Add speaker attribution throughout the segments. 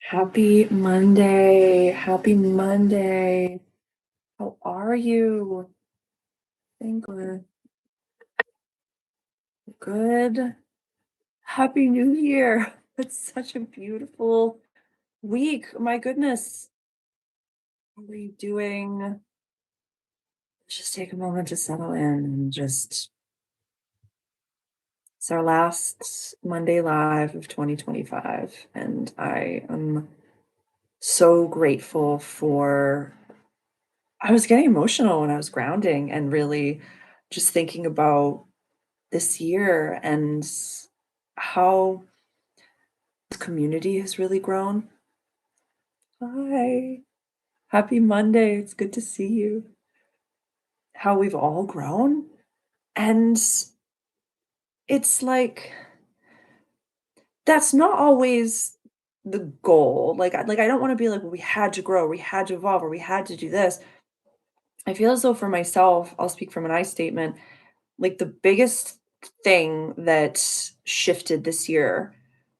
Speaker 1: Happy Monday. Happy Monday. How are you? I think we're good. Happy New Year. It's such a beautiful week. My goodness. How are you doing? Just take a moment to settle in and it's our last Monday live of 2025. And I am so grateful I was getting emotional when I was grounding and really just thinking about this year and how the community has really grown. Hi. Happy Monday. It's good to see you. How we've all grown. And it's like that's not always the goal. I don't want to be like, well, we had to grow, we had to evolve, or we had to do this. I feel as though for myself, I'll speak from an I statement, like the biggest thing that shifted this year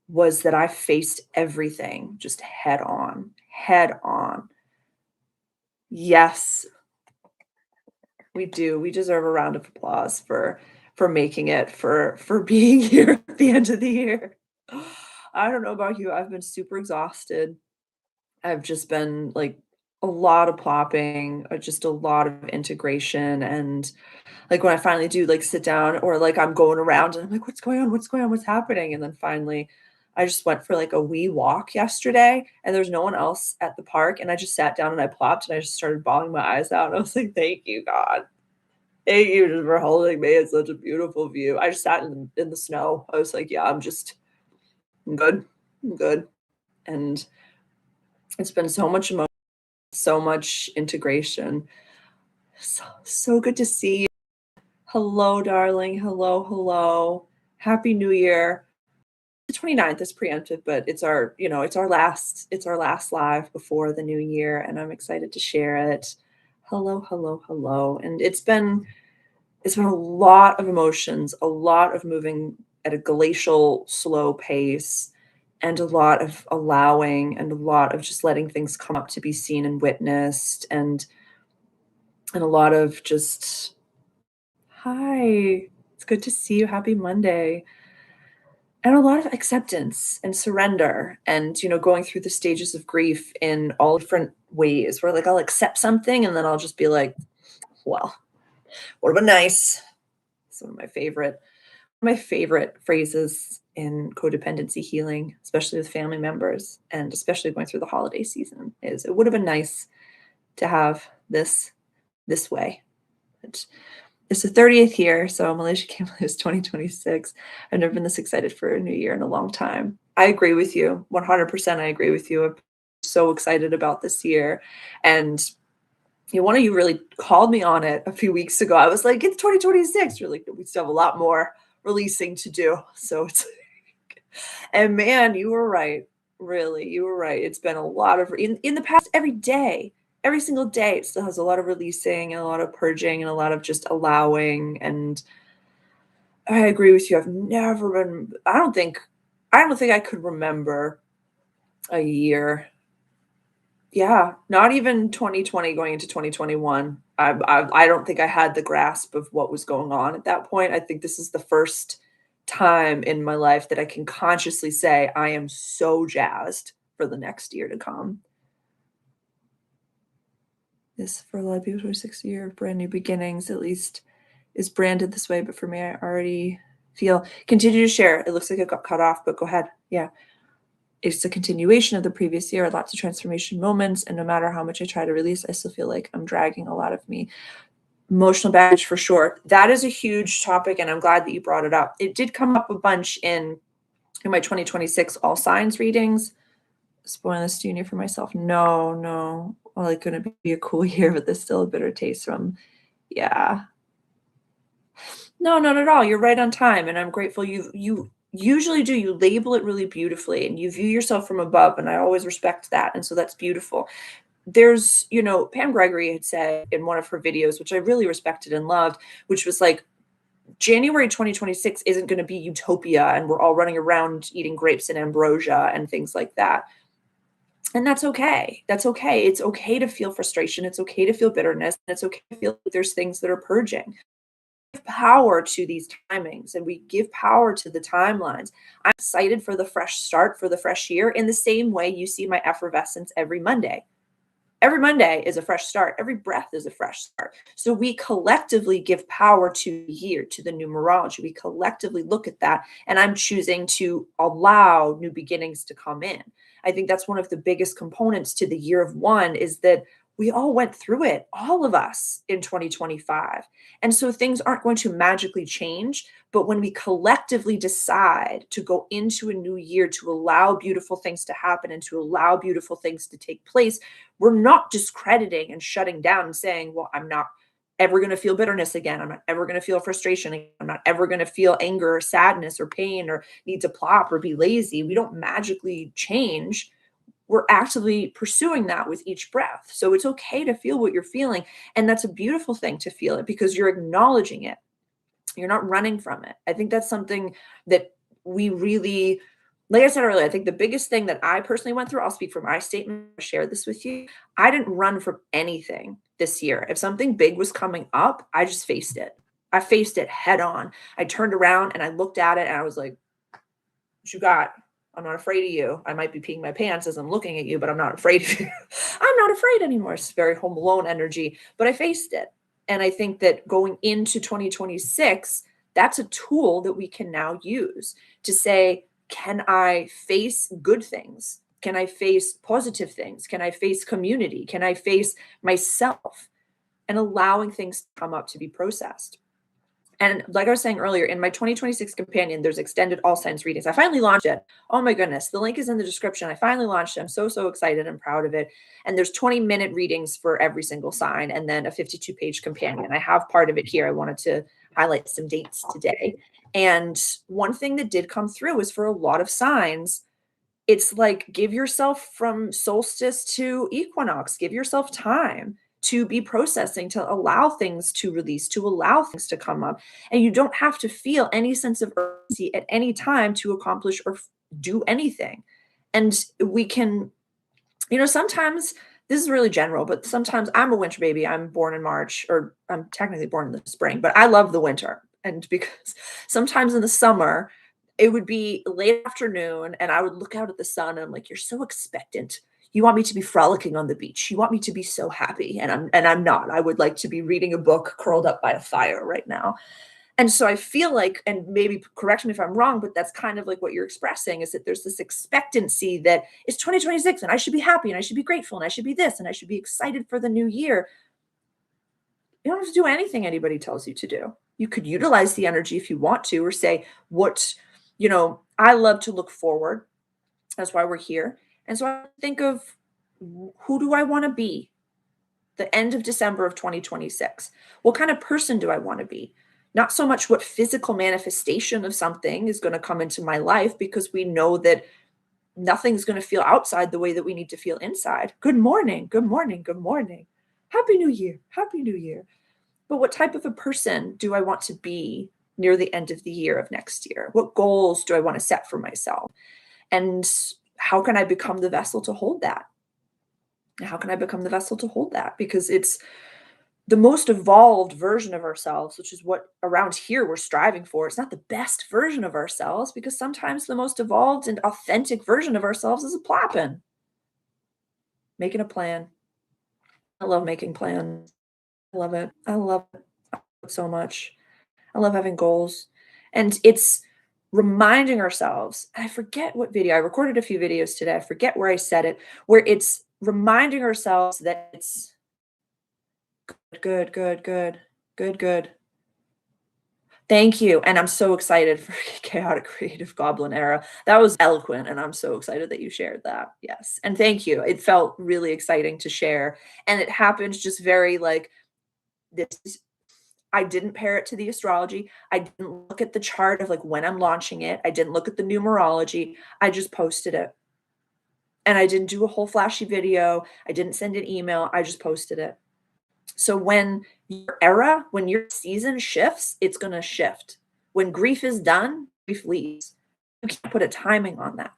Speaker 1: was that I faced everything just head on, head on. Yes, we do. We deserve a round of applause for making it, for being here at the end of the year. I don't know about you. I've been super exhausted. I've just been like a lot of plopping, just a lot of integration and like, when I finally do, like, sit down or, like, I'm going around and I'm like, "What's going on? What's going on? What's happening?" And then finally, I just went for, like, a wee walk yesterday, and there's no one else at the park, and I just sat down and I plopped, and I just started bawling my eyes out, and I was like, "Thank you, God. Thank you just for holding me. It's such a beautiful view." I just sat in the snow. I was like, "Yeah, I'm good. I'm good." And it's been so much emotion, so much integration. So good to see you. Hello, darling. Hello, hello. Happy New Year. The 29th is preemptive, but it's our last live before the new year, and I'm excited to share it. Hello, hello, hello. And it's been a lot of emotions, a lot of moving at a glacial, slow pace, and a lot of allowing and a lot of just letting things come up to be seen and witnessed and a lot of just hi. It's good to see you. Happy Monday. And a lot of acceptance and surrender and, going through the stages of grief in all different ways where, like, I'll accept something and then I'll just be like, "Well, would have been nice." It's one of my favorite phrases in codependency healing, especially with family members and especially going through the holiday season, is, "It would have been nice to have this way." It's the 30th year, so Malaysia can't believe it's 2026. I've never been this excited for a new year in a long time. I agree with you. 100% I agree with you. I'm so excited about this year. And one of you really called me on it a few weeks ago. I was like, it's 2026. You're like, we still have a lot more releasing to do. So it's, and man, you were right. Really, you were right. It's been a lot of, in the past, every day, every single day, it still has a lot of releasing and a lot of purging and a lot of just allowing. And I agree with you. I don't think I could remember a year. Yeah, not even 2020 going into 2021. I don't think I had the grasp of what was going on at that point. I think this is the first time in my life that I can consciously say I am so jazzed for the next year to come. This, for a lot of people, 26th year of brand new beginnings, at least is branded this way. But for me, I already feel continue to share. It looks like it got cut off, but go ahead. Yeah. It's a continuation of the previous year, lots of transformation moments. And no matter how much I try to release, I still feel like I'm dragging a lot of me. Emotional baggage for sure. That is a huge topic, and I'm glad that you brought it up. It did come up a bunch in my 2026 all signs readings. Spoiling this junior for myself. No, no. Well, it's gonna be a cool year, but there's still a bitter taste from yeah. No, not at all. You're right on time, and I'm grateful you usually do. You label it really beautifully, and you view yourself from above, and I always respect that, and so that's beautiful. Pam Gregory had said in one of her videos, which I really respected and loved, which was like, January 2026 isn't going to be utopia, and we're all running around eating grapes and ambrosia and things like that. And that's okay. That's okay. It's okay to feel frustration. It's okay to feel bitterness. And it's okay to feel like there's things that are purging. Give power to these timings and we give power to the timelines. I'm excited for the fresh start, for the fresh year, in the same way you see my effervescence every Monday. Every Monday is a fresh start. Every breath is a fresh start. So we collectively give power to the year, to the numerology. We collectively look at that. And I'm choosing to allow new beginnings to come in. I think that's one of the biggest components to the year of one is that we all went through it, all of us in 2025. And so things aren't going to magically change. But when we collectively decide to go into a new year to allow beautiful things to happen and to allow beautiful things to take place, we're not discrediting and shutting down and saying, well, I'm not ever going to feel bitterness again. I'm not ever going to feel frustration again. I'm not ever going to feel anger or sadness or pain or need to plop or be lazy. We don't magically change. We're actively pursuing that with each breath. So it's okay to feel what you're feeling. And that's a beautiful thing to feel it because you're acknowledging it. You're not running from it. I think that's something that we really, like I said earlier, I think the biggest thing that I personally went through, I'll speak for my statement, share this with you. I didn't run from anything this year. If something big was coming up, I just faced it. I faced it head on. I turned around and I looked at it and I was like, what you got? I'm not afraid of you. I might be peeing my pants as I'm looking at you, but I'm not afraid of you. I'm not afraid anymore. It's very Home Alone energy, but I faced it. And I think that going into 2026, that's a tool that we can now use to say, can I face good things? Can I face positive things? Can I face community? Can I face myself? And allowing things to come up to be processed. And like I was saying earlier, in my 2026 companion, there's extended all signs readings. I finally launched it. Oh my goodness. The link is in the description. I finally launched it. I'm so, so excited and proud of it. And there's 20-minute readings for every single sign and then a 52-page companion. I have part of it here. I wanted to highlight some dates today. And one thing that did come through is for a lot of signs, it's like give yourself from solstice to equinox, give yourself time to be processing, to allow things to release, to allow things to come up. And you don't have to feel any sense of urgency at any time to accomplish or do anything. And we can, sometimes this is really general, but sometimes I'm a winter baby. I'm born in March, or I'm technically born in the spring, but I love the winter. And because sometimes in the summer, it would be late afternoon and I would look out at the sun and I'm like, you're so expectant. You want me to be frolicking on the beach. You want me to be so happy. And I'm not. I would like to be reading a book curled up by a fire right now. And so I feel like, and maybe correct me if I'm wrong, but that's kind of like what you're expressing is that there's this expectancy that it's 2026 and I should be happy and I should be grateful and I should be this and I should be excited for the new year. You don't have to do anything anybody tells you to do. You could utilize the energy if you want to, or say, I love to look forward. That's why we're here. And so I think of who do I want to be the end of December of 2026? What kind of person do I want to be? Not so much what physical manifestation of something is going to come into my life, because we know that nothing's going to feel outside the way that we need to feel inside. Good morning, good morning, good morning. Happy New Year, Happy New Year. But what type of a person do I want to be near the end of the year of next year? What goals do I want to set for myself? And how can I become the vessel to hold that? How can I become the vessel to hold that? Because it's the most evolved version of ourselves, which is what around here we're striving for. It's not the best version of ourselves, because sometimes the most evolved and authentic version of ourselves is a plopping, making a plan. I love making plans. I love it. I love it so much. I love having goals. And it's reminding ourselves, and I forget what video, I recorded a few videos today. I forget where I said it, where it's reminding ourselves that it's good, good, good, good, good. Thank you. And I'm so excited for Chaotic Creative Goblin Era. That was eloquent. And I'm so excited that you shared that. Yes. And thank you. It felt really exciting to share. And it happens just very like this. I didn't pair it to the astrology. I didn't look at the chart of like when I'm launching it. I didn't look at the numerology. I just posted it. And I didn't do a whole flashy video. I didn't send an email. I just posted it. So when when your season shifts, it's going to shift. When grief is done, grief leaves. You can't put a timing on that.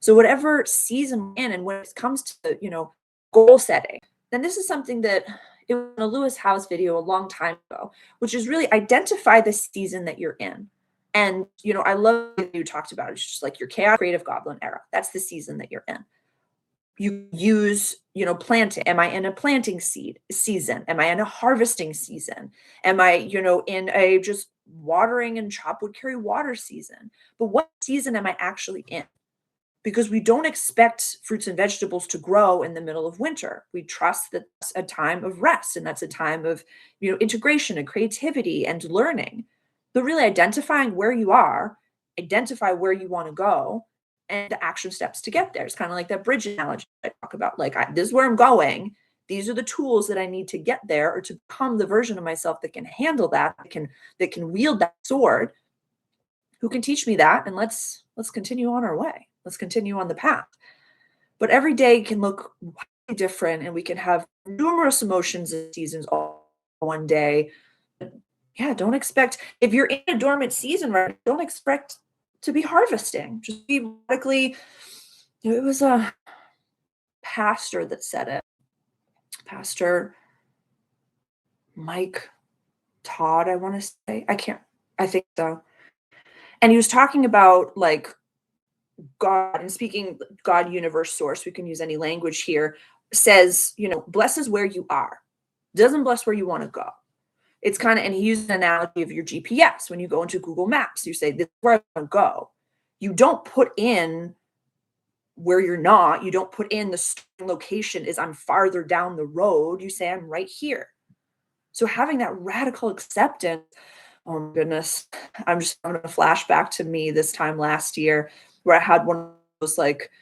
Speaker 1: So whatever season we're in, and when it comes to, goal setting, then this is something that it was in a Lewis House video a long time ago, which is really identify the season that you're in. And, I love that you talked about it. It's just like your chaotic creative goblin era. That's the season that you're in. You use, planting. Am I in a planting season? Am I in a harvesting season? Am I, in a just watering and chop wood carry water season? But what season am I actually in? Because we don't expect fruits and vegetables to grow in the middle of winter. We trust that that's a time of rest and that's a time of, integration and creativity and learning. But really identifying where you are, identify where you want to go, and the action steps to get there. It's kind of like that bridge analogy I talk about. Like, this is where I'm going. These are the tools that I need to get there, or to become the version of myself that can handle that can wield that sword. Who can teach me that? And let's continue on our way. Let's continue on the path. But every day can look different, and we can have numerous emotions and seasons all one day. Yeah, don't expect, if you're in a dormant season, right, don't expect to be harvesting. Just be radically. It was a pastor that said it. Pastor Mike Todd, I want to say. I think so. And he was talking about like God, and speaking God, universe, source, we can use any language here, says, blesses where you are, doesn't bless where you want to go. It's kind of, and he used an analogy of your GPS. When you go into Google Maps, you say, this is where I want to go. You don't put in where you're not. You don't put in the location is I'm farther down the road. You say, I'm right here. So having that radical acceptance, oh my goodness, I'm going to flashback to me this time last year where I had one of those like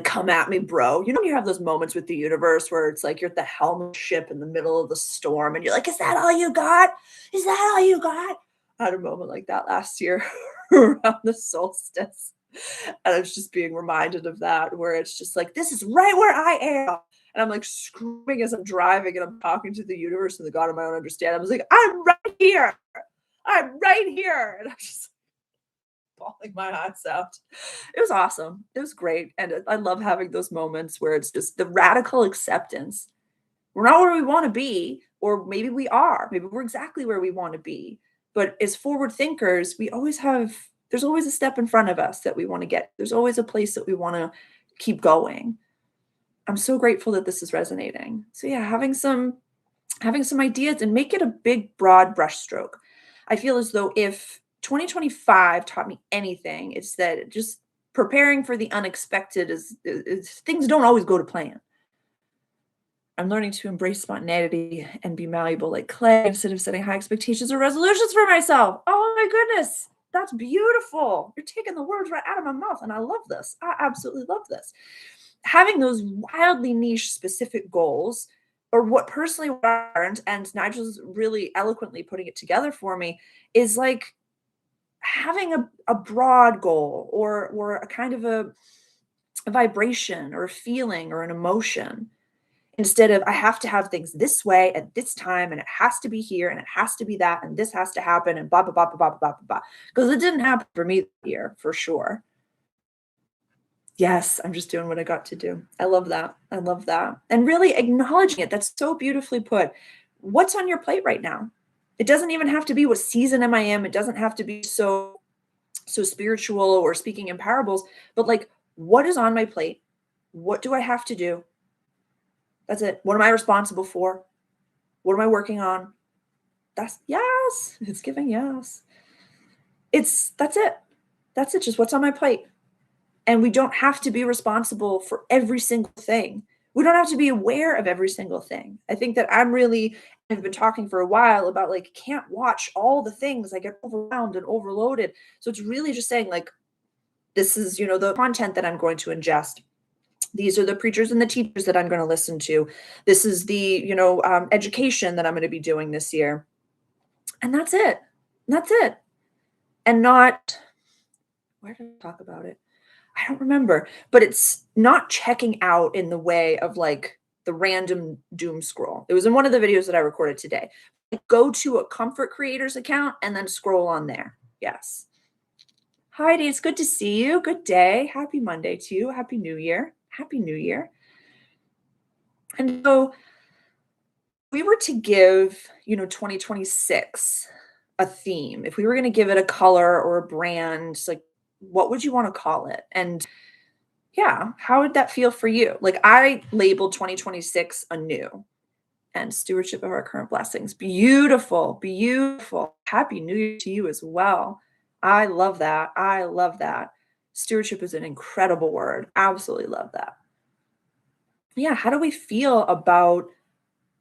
Speaker 1: come at me, bro. You have those moments with the universe where it's like you're at the helm of the ship in the middle of the storm and you're like, is that all you got? Is that all you got? I had a moment like that last year around the solstice. And I was just being reminded of that, where it's just like, this is right where I am. And I'm like screaming as I'm driving and I'm talking to the universe and the God of my own understanding. I was like, I'm right here. I'm right here. And I'm just bawling my eyes out. It was awesome. It was great. And I love having those moments where it's just the radical acceptance. We're not where we want to be, or maybe we are. Maybe we're exactly where we want to be. But as forward thinkers, there's always a step in front of us that we want to get. There's always a place that we want to keep going. I'm so grateful that this is resonating. So yeah, having some ideas and make it a big, broad brushstroke. I feel as though if 2025 taught me anything, it's that just preparing for the unexpected is things don't always go to plan. I'm learning to embrace spontaneity and be malleable like clay instead of setting high expectations or resolutions for myself. Oh my goodness, that's beautiful. You're taking the words right out of my mouth, and I love this. I absolutely love this. Having those wildly niche specific goals, or what personally what I learned, and Nigel's really eloquently putting it together for me, is like having a broad goal, or a kind of a vibration or a feeling or an emotion, instead of I have to have things this way at this time, and it has to be here, and it has to be that, and this has to happen, and blah blah blah blah blah blah blah. Because it didn't happen for me here, for sure. Yes, I'm just doing what I got to do. I love that. I love that. And really acknowledging it. That's so beautifully put. What's on your plate right now? It doesn't even have to be what season am I in. It doesn't have to be so spiritual or speaking in parables, but like, what is on my plate? What do I have to do? That's it. What am I responsible for? What am I working on? That's yes. It's giving yes. That's it. That's it. Just what's on my plate. And we don't have to be responsible for every single thing. We don't have to be aware of every single thing. I think that I've been talking for a while about like, can't watch all the things. I get overwhelmed and overloaded. So it's really just saying like, this is, the content that I'm going to ingest. These are the preachers and the teachers that I'm going to listen to. This is the, education that I'm going to be doing this year. And that's it. That's it. And not, where did I talk about it? I don't remember, but it's not checking out in the way of like the random doom scroll. It was in one of the videos that I recorded today. Go to a comfort creators account and then scroll on there. Yes. Heidi, it's good to see you. Good day. Happy Monday to you. Happy New Year. Happy New Year. And so we were to give, 2026 a theme, if we were going to give it a color or a brand, like what would you want to call it? And yeah, how would that feel for you? Like I labeled 2026 anew and stewardship of our current blessings. Beautiful, beautiful. Happy New Year to you as well. I love that. I love that. Stewardship is an incredible word. Absolutely love that. Yeah, how do we feel about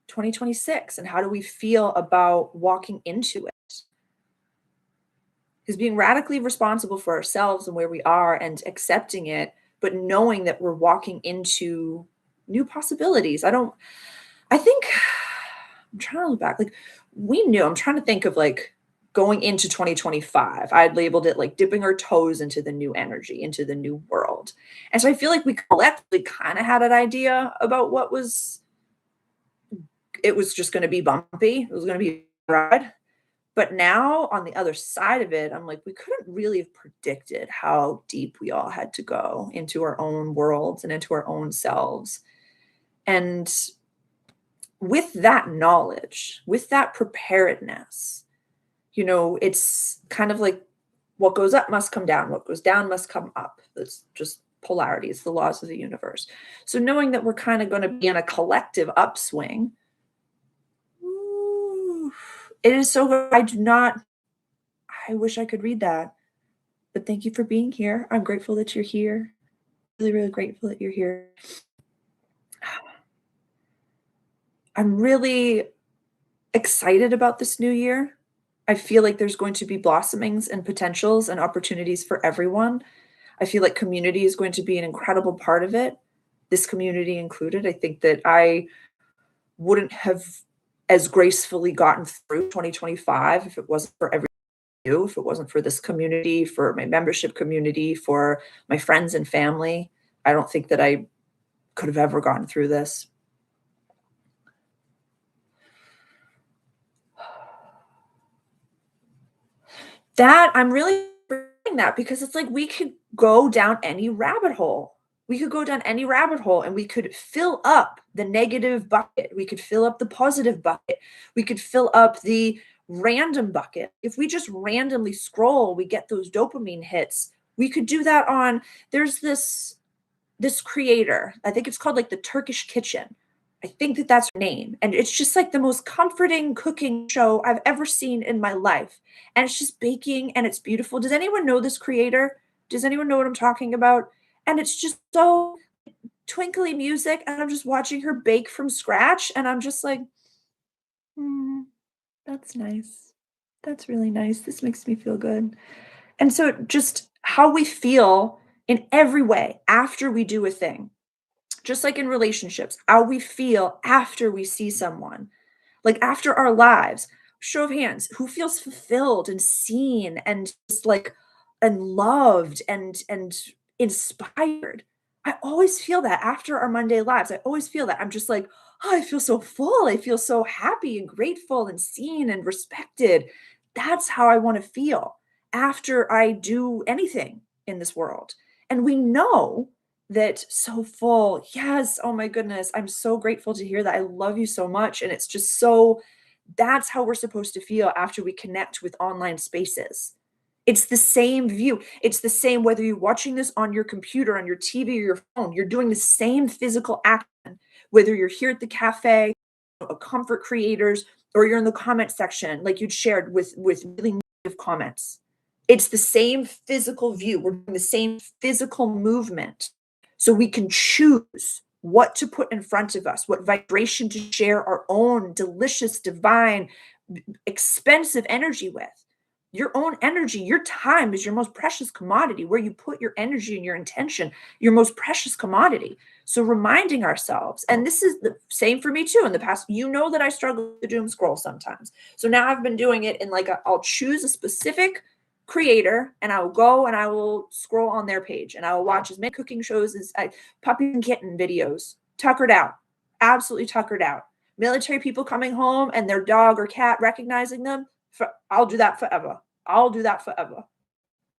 Speaker 1: 2026 and how do we feel about walking into it? Is being radically responsible for ourselves and where we are and accepting it, but knowing that we're walking into new possibilities. I think I'm trying to look back. Like I'm trying to think of like going into 2025. I'd labeled it like dipping our toes into the new energy, into the new world. And so I feel like we collectively kind of had an idea about it was just going to be bumpy. It was going to be a ride. But now on the other side of it, I'm like, we couldn't really have predicted how deep we all had to go into our own worlds and into our own selves. And with that knowledge, with that preparedness, it's kind of like what goes up must come down, what goes down must come up. It's just polarity, it's the laws of the universe. So knowing that we're kind of going to be in a collective upswing, it is so good. I wish I could read that. But thank you for being here. I'm grateful that you're here. Really, really grateful that you're here. I'm really excited about this new year. I feel like there's going to be blossomings and potentials and opportunities for everyone. I feel like community is going to be an incredible part of it, this community included. I think that I wouldn't have as gracefully gotten through 2025 if it wasn't for you, if it wasn't for this community, for my membership community, for my friends and family. I don't think that I could have ever gotten through this. That I'm really bringing that because it's like we could go down any rabbit hole. We could go down any rabbit hole and we could fill up the negative bucket. We could fill up the positive bucket. We could fill up the random bucket. If we just randomly scroll, we get those dopamine hits. We could do that on there's this creator. I think it's called like the Turkish Kitchen. I think that that's her name. And it's just like the most comforting cooking show I've ever seen in my life. And it's just baking and it's beautiful. Does anyone know this creator? Does anyone know what I'm talking about? And it's just so twinkly music. And I'm just watching her bake from scratch. And I'm just like, that's nice. That's really nice. This makes me feel good. And so just how we feel in every way after we do a thing, just like in relationships, how we feel after we see someone, like after our lives. Show of hands, who feels fulfilled and seen and just like and loved and inspired. I always feel that after our Monday lives. I always feel that. I'm just like, oh, I feel so full. I feel so happy and grateful and seen and respected. That's how I want to feel after I do anything in this world. And we know that so full. Yes. Oh my goodness. I'm so grateful to hear that. I love you so much. And it's just so, that's how we're supposed to feel after we connect with online spaces. It's the same view. It's the same whether you're watching this on your computer, on your TV, or your phone. You're doing the same physical action, whether you're here at the cafe, a comfort creators, or you're in the comment section, like you'd shared with really negative comments. It's the same physical view. We're doing the same physical movement. So we can choose what to put in front of us, what vibration to share our own delicious, divine, expensive energy with. Your own energy, your time is your most precious commodity. Where you put your energy and your intention, your most precious commodity. So reminding ourselves, and this is the same for me too in the past, that I struggle with the doom scroll sometimes. So now I've been doing it in like I'll choose a specific creator and I will go and I will scroll on their page and I will watch as many cooking shows as puppy and kitten videos, tuckered out, absolutely tuckered out. Military people coming home and their dog or cat recognizing them. I'll do that forever. I'll do that forever.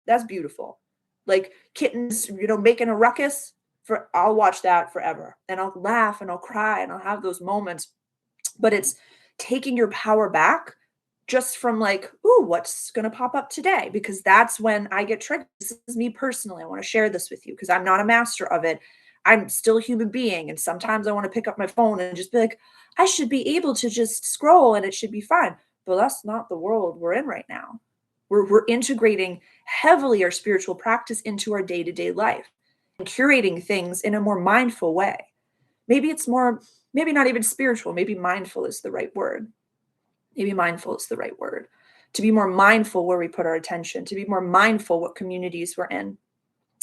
Speaker 1: That's beautiful. Like kittens, making a ruckus, I'll watch that forever. And I'll laugh and I'll cry and I'll have those moments. But it's taking your power back just from like, ooh, what's going to pop up today? Because that's when I get triggered. This is me personally. I want to share this with you because I'm not a master of it. I'm still a human being. And sometimes I want to pick up my phone and just be like, I should be able to just scroll and it should be fine. But that's not the world we're in right now. We're integrating heavily our spiritual practice into our day-to-day life and curating things in a more mindful way. Maybe it's more, maybe not even spiritual. Maybe mindful is the right word. Maybe mindful is the right word. To be more mindful where we put our attention, to be more mindful what communities we're in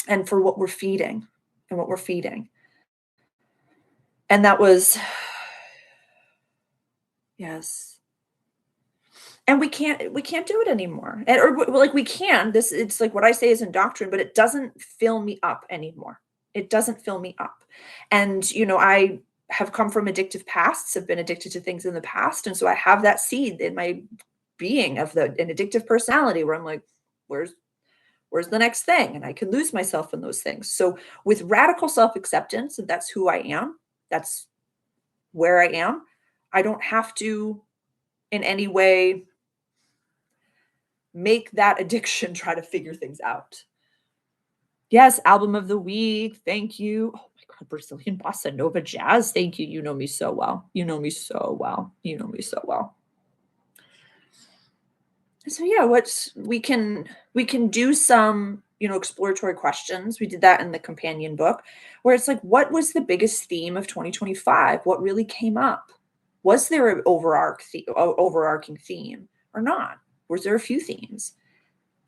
Speaker 1: and for what we're feeding and what we're feeding. And that was, yes. And we can't do it anymore. And, or like we can, it's like what I say is in doctrine, but it doesn't fill me up anymore. It doesn't fill me up. And, I have come from addictive pasts, have been addicted to things in the past. And so I have that seed in my being of an addictive personality where I'm like, where's the next thing? And I can lose myself in those things. So with radical self-acceptance, and that's who I am, that's where I am, I don't have to in any way make that addiction try to figure things out. Yes, album of the week. Thank you. Oh my God, Brazilian bossa nova jazz. Thank you. You know me so well. You know me so well. You know me so well. So yeah, we can do some, exploratory questions. We did that in the companion book where it's like, what was the biggest theme of 2025? What really came up? Was there an overarching theme or not? Was there a few themes?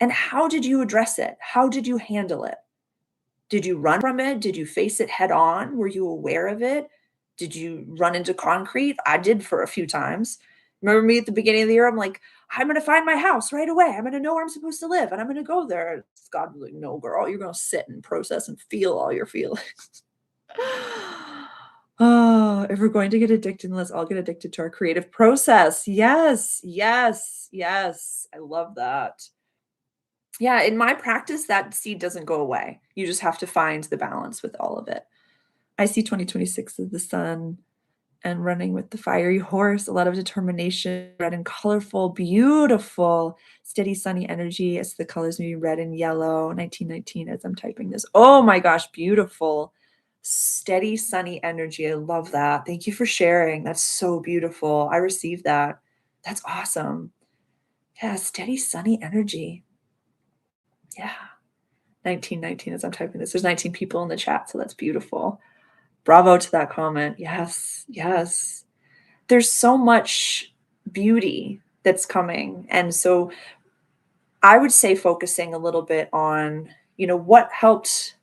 Speaker 1: And how did you address it? How did you handle it? Did you run from it? Did you face it head on? Were you aware of it? Did you run into concrete? I did for a few times. Remember me at the beginning of the year? I'm like, I'm going to find my house right away. I'm going to know where I'm supposed to live and I'm going to go there. God was like, no, girl, you're going to sit and process and feel all your feelings. Oh, if we're going to get addicted, let's all get addicted to our creative process. Yes, yes, yes. I love that. Yeah, in my practice, that seed doesn't go away. You just have to find the balance with all of it. I see 2026 as the sun and running with the fiery horse, a lot of determination, red and colorful, beautiful, steady, sunny energy as the colors maybe red and yellow, 1919 as I'm typing this. Oh my gosh, beautiful, steady, sunny energy. I love that. Thank you for sharing. That's so beautiful. I received that. That's awesome. Yeah, steady, sunny energy. Yeah. 1919 as I'm typing this. There's 19 people in the chat, so that's beautiful. Bravo to that comment. Yes, yes. There's so much beauty that's coming. And so I would say focusing a little bit on, what helped,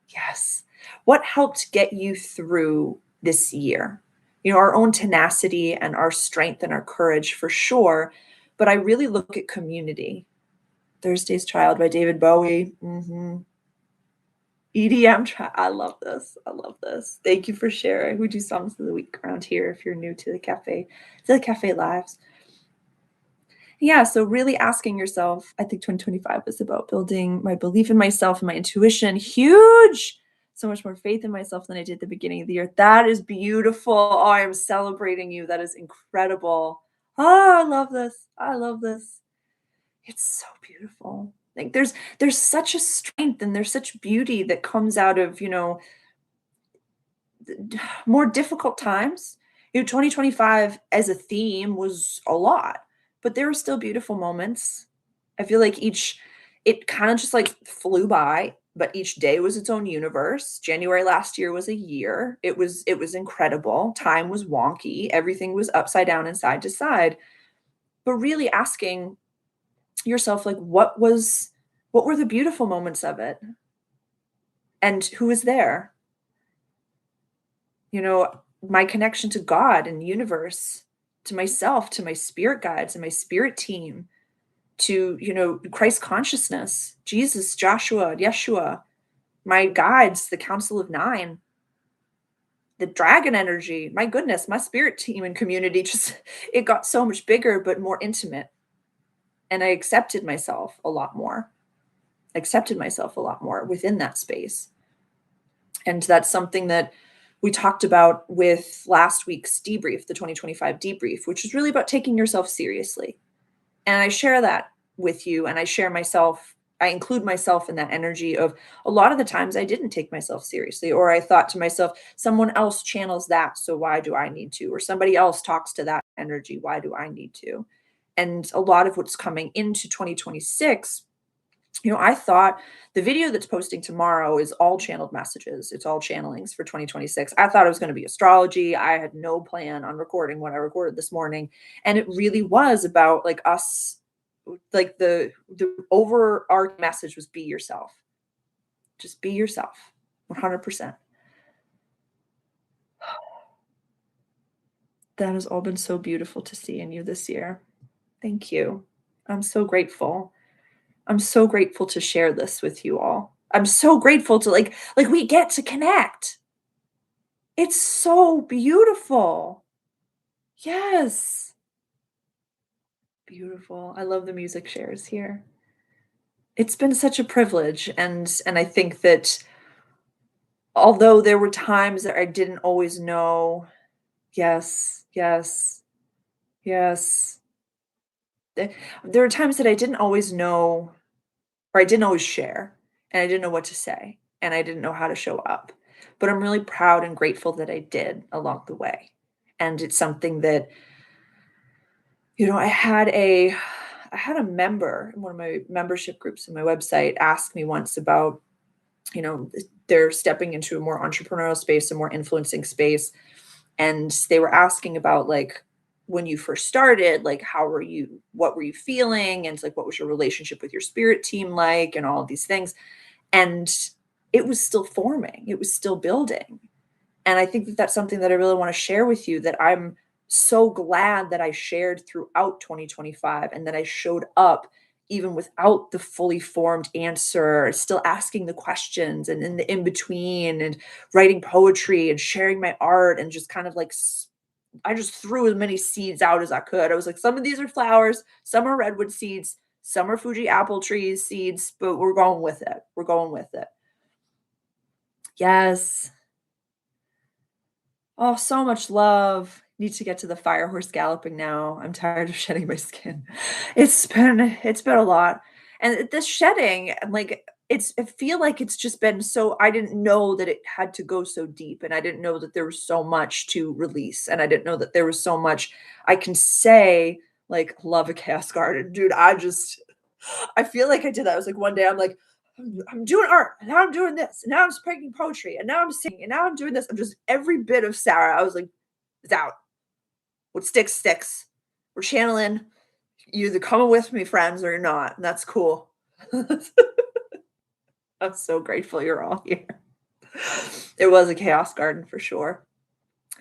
Speaker 1: yes, what helped get you through this year? Our own tenacity and our strength and our courage for sure. But I really look at community. Thursday's Child by David Bowie. EDM I love this. I love this. Thank you for sharing. We do songs of the week around here if you're new to the cafe lives. Yeah, so really asking yourself, I think 2025 is about building my belief in myself and my intuition. Huge. So much more faith in myself than I did at the beginning of the year. That is beautiful. Oh, I am celebrating you. That is incredible. Oh, I love this. I love this. It's so beautiful. Like there's such a strength and there's such beauty that comes out of, more difficult times. 2025 as a theme was a lot, but there were still beautiful moments. I feel like it kind of just like flew by, but each day was its own universe. January last year was a year. It was incredible. Time was wonky. Everything was upside down and side to side. But really asking yourself, like, what were the beautiful moments of it? And who was there? My connection to God and the universe, to myself, to my spirit guides and my spirit team, to, Christ consciousness, Jesus, Joshua, Yeshua, my guides, the Council of Nine, the dragon energy. My goodness, my spirit team and community it got so much bigger, but more intimate. And I accepted myself a lot more. accepted myself a lot more within that space. And that's something that we talked about with last week's debrief, the 2025 debrief, which is really about taking yourself seriously. And I share that with you, and I include myself in that energy of a lot of the times I didn't take myself seriously, or I thought to myself, someone else channels that, so why do I need to? Or somebody else talks to that energy, why do I need to? And a lot of what's coming into 2026, I thought the video that's posting tomorrow is all channeled messages. It's all channelings for 2026. I thought it was going to be astrology. I had no plan on recording what I recorded this morning. And it really was about like us, like the overarching message was be yourself. Just be yourself. 100%. That has all been so beautiful to see in you this year. Thank you. I'm so grateful. I'm so grateful to share this with you all. I'm so grateful to like we get to connect. It's so beautiful. Yes. Beautiful. I love the music shares here. It's been such a privilege, and I think that although there were times that I didn't always know. Yes, yes, yes. There were times that I didn't always know, or I didn't always share, and I didn't know what to say, and I didn't know how to show up. But I'm really proud and grateful that I did along the way. And it's something that, I had a member in one of my membership groups in my website ask me once about, they're stepping into a more entrepreneurial space, a more influencing space. And they were asking about like when you first started, like what were you feeling? And it's like, what was your relationship with your spirit team like, and all of these things. And it was still forming, it was still building. And I think that that's something that I really want to share with you, that I'm so glad that I shared throughout 2025 and that I showed up even without the fully formed answer, still asking the questions and in the in between and writing poetry and sharing my art and just kind of like I just threw as many seeds out as I could. I was like, some of these are flowers, some are redwood seeds, some are Fuji apple trees seeds, but we're going with it. We're going with it. Yes. Oh, so much love. Need to get to the fire horse galloping now. I'm tired of shedding my skin. It's been a lot. And this shedding, like I feel like it's just been so I didn't know that it had to go so deep, and I didn't know that there was so much to release, and I didn't know that there was so much I can say, like love a chaos garden. Dude, I feel like I did that. I was like one day I'm like, I'm doing art, and now I'm doing this, and now I'm speaking poetry, and now I'm singing, and now I'm doing this. I'm just every bit of Sarah. I was like, it's out. What sticks, sticks. We're channeling. You either coming with me, friends, or you're not, and that's cool. I'm so grateful you're all here. It was a chaos garden for sure.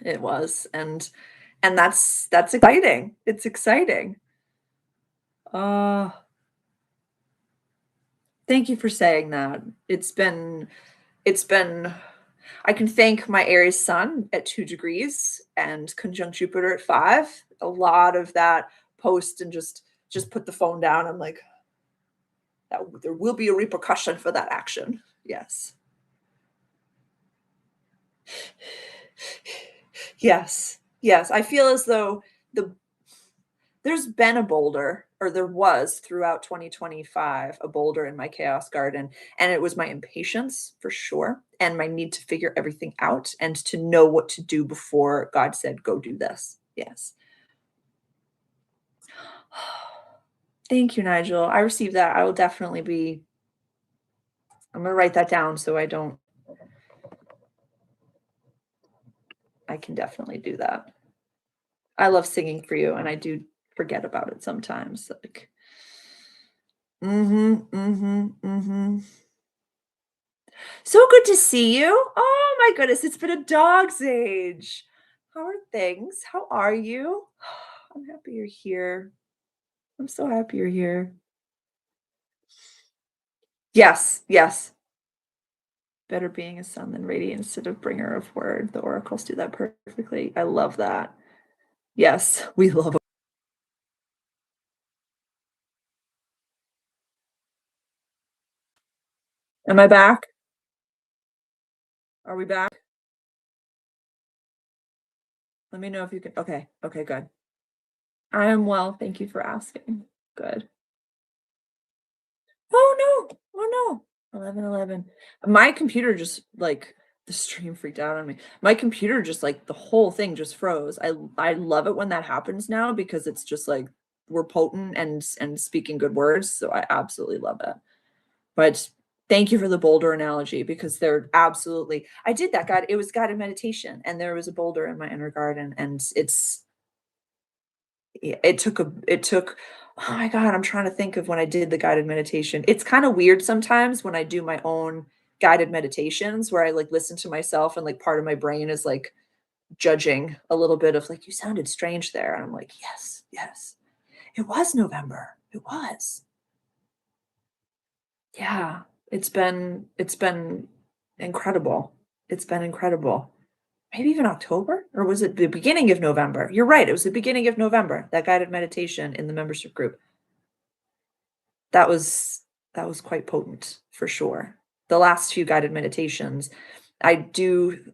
Speaker 1: It was, and that's exciting. It's exciting. Uh, Thank you for saying that. It's been I can thank my Aries sun at 2 degrees and conjunct Jupiter at 5. A lot of that post and just put the phone down. I'm like, that there will be a repercussion for that action. Yes. Yes. Yes. I feel as though the there's been a boulder, or there was throughout 2025, a boulder in my chaos garden. And it was my impatience for sure, and my need to figure everything out and to know what to do before God said, go do this. Yes. Thank you, Nigel. I received that. I'm going to write that down so I can definitely do that. I love singing for you, and I do forget about it sometimes. Like, mm-hmm. So good to see you. Oh my goodness, it's been a dog's age. How are things? How are you? I'm happy you're here. I'm so happy you're here. Yes, yes. Better being a son than radiant instead of bringer of word. The oracles do that perfectly. I love that. Yes, we love Am I back? Are we back? Let me know if you can. Okay. Okay, good. I am well. Thank you for asking. Good. Oh no. Oh no. 11:11. My computer just like the stream freaked out on me. My computer just like the whole thing just froze. I love it when that happens now because it's just like we're potent and speaking good words, so I absolutely love it. But thank you for the boulder analogy because they're absolutely I did that guide it was guided meditation and there was a boulder in my inner garden and it took oh my god, I'm trying to think of when I did the guided meditation. It's kind of weird sometimes when I do my own guided meditations where I like listen to myself and like part of my brain is like judging a little bit of like you sounded strange there and I'm like, "Yes, yes. It was November. It was." Yeah, it's been incredible. It's been incredible. Maybe even October? Or was it the beginning of November? You're right, it was the beginning of November, that guided meditation in the membership group. That was that was quite potent for sure. The last few guided meditations, I do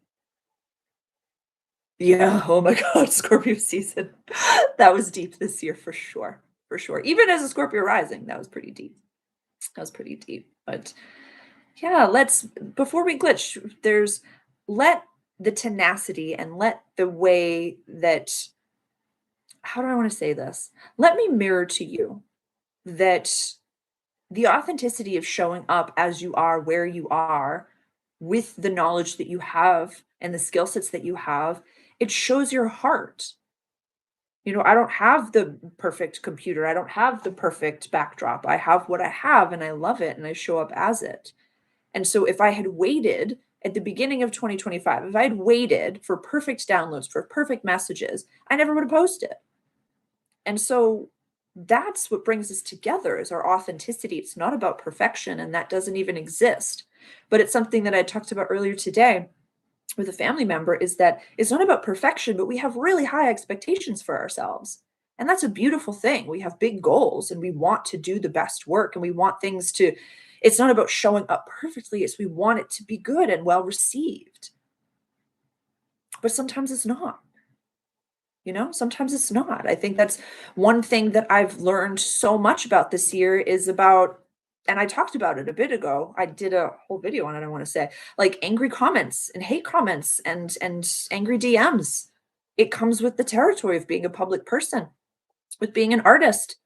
Speaker 1: yeah, oh my god, Scorpio season. That was deep this year for sure, for sure. Even as a Scorpio rising, that was pretty deep. That was pretty deep, but yeah, let's before we glitch, there's let the tenacity and let the way that how do I want to say this? Let me mirror to you that the authenticity of showing up as you are, where you are, with the knowledge that you have and the skill sets that you have, it shows your heart. You know, I don't have the perfect computer. I don't have the perfect backdrop. I have what I have and I love it and I show up as it. And so if I had waited at the beginning of 2025, if I had waited for perfect downloads, for perfect messages, I never would have posted. And so that's what brings us together is our authenticity. It's not about perfection, and that doesn't even exist. But it's something that I talked about earlier today with a family member is that it's not about perfection, but we have really high expectations for ourselves. And that's a beautiful thing. We have big goals and we want to do the best work and we want things to, it's not about showing up perfectly, it's we want it to be good and well received. But sometimes it's not. You know, sometimes it's not. I think that's one thing that I've learned so much about this year is about and I talked about it a bit ago. I did a whole video on it, I want to say, like angry comments and hate comments and angry DMs. It comes with the territory of being a public person, with being an artist.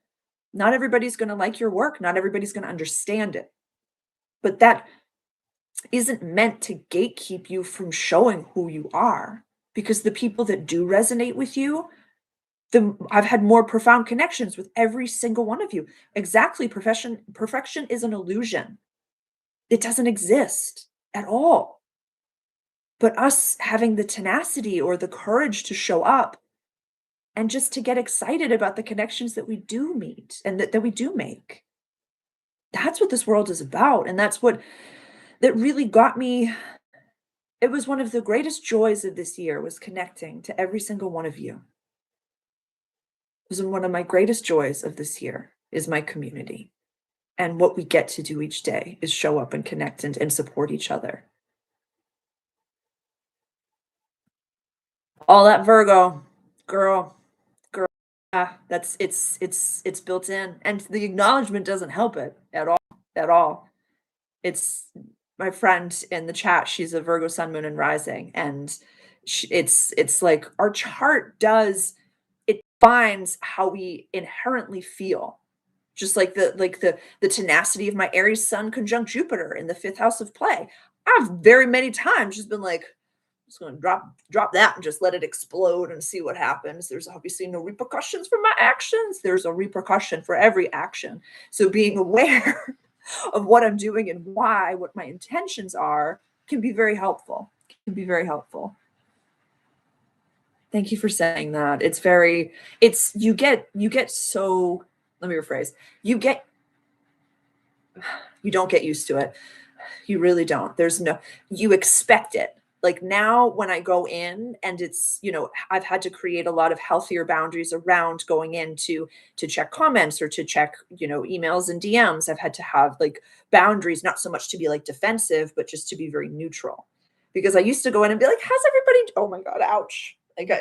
Speaker 1: Not everybody's going to like your work, not everybody's going to understand it. But that isn't meant to gatekeep you from showing who you are because the people that do resonate with you I've had more profound connections with every single one of you. Exactly, perfection is an illusion. It doesn't exist at all. But us having the tenacity or the courage to show up and just to get excited about the connections that we do meet and that we do make. That's what this world is about. And that's what that really got me. It was one of the greatest joys of this year was connecting to every single one of you. Was one of my greatest joys of this year is my community. And what we get to do each day is show up and connect and support each other. All that Virgo, girl, girl, that's it's built in. And the acknowledgement doesn't help it at all, at all. It's my friend in the chat, she's a Virgo sun, moon, and rising. And it's like our chart does it defines how we inherently feel just like the tenacity of my Aries sun conjunct Jupiter in the fifth house of play. I've very many times just been like, I'm just going to drop that and just let it explode and see what happens. There's obviously no repercussions for my actions. There's a repercussion for every action. So being aware of what I'm doing and why, what my intentions are, can be very helpful. Can be very helpful. Thank you for saying that. It's you get so let me rephrase. You don't get used to it. You really don't. You expect it. Like now when I go in and it's, I've had to create a lot of healthier boundaries around going in to check comments or to check, emails and DMs. I've had to have like boundaries, not so much to be like defensive, but just to be very neutral. Because I used to go in and be like, "How's everybody?" Oh my God, ouch. Like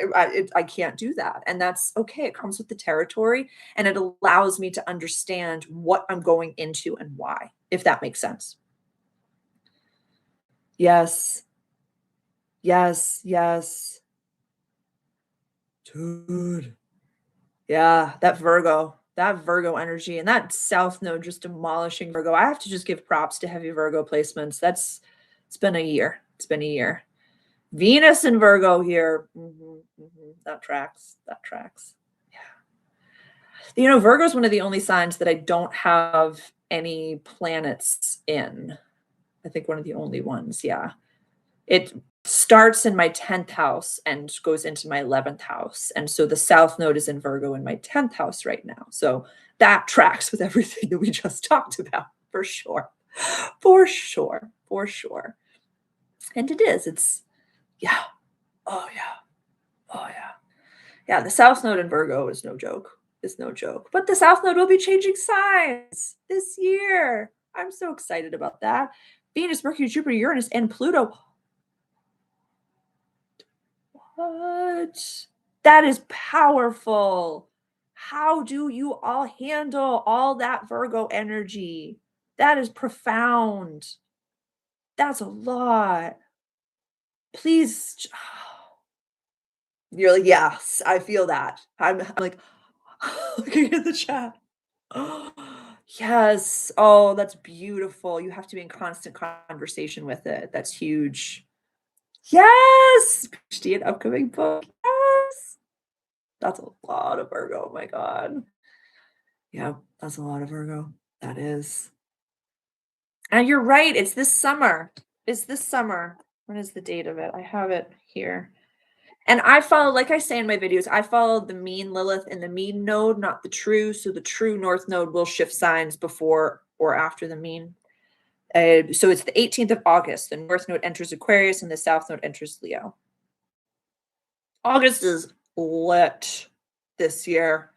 Speaker 1: I can't do that. And that's okay. It comes with the territory and it allows me to understand what I'm going into and why, if that makes sense. Yes. Yes. Yes. Dude. Yeah, that Virgo energy and that South Node just demolishing Virgo. I have to just give props to heavy Virgo placements. It's been a year. It's been a year. Venus and Virgo here. That tracks. That tracks. Yeah. Virgo is one of the only signs that I don't have any planets in. I think one of the only ones. Yeah. It starts in my 10th house and goes into my 11th house. And so the South Node is in Virgo in my 10th house right now. So that tracks with everything that we just talked about for sure. For sure. For sure. And it is. Yeah. Oh, yeah. Oh, yeah. Yeah. The South Node in Virgo is no joke. Is no joke. But the South Node will be changing signs this year. I'm so excited about that. Venus, Mercury, Jupiter, Uranus, and Pluto. What? That is powerful. How do you all handle all that Virgo energy? That is profound. That's a lot. Please. You're like, yes, I feel that. I'm like looking at the chat. Yes. Oh, that's beautiful. You have to be in constant conversation with it. That's huge. Yes. PhD and upcoming book. Yes. That's a lot of Virgo, oh my god. Yeah, that's a lot of Virgo. That is. And you're right, it's this summer. It's this summer. What is the date of it? I have it here. And I follow, like I say in my videos, I follow the mean Lilith and the mean node, not the true. So the true North node will shift signs before or after the mean. So it's the 18th of August. The North node enters Aquarius and the South node enters Leo. August is lit this year.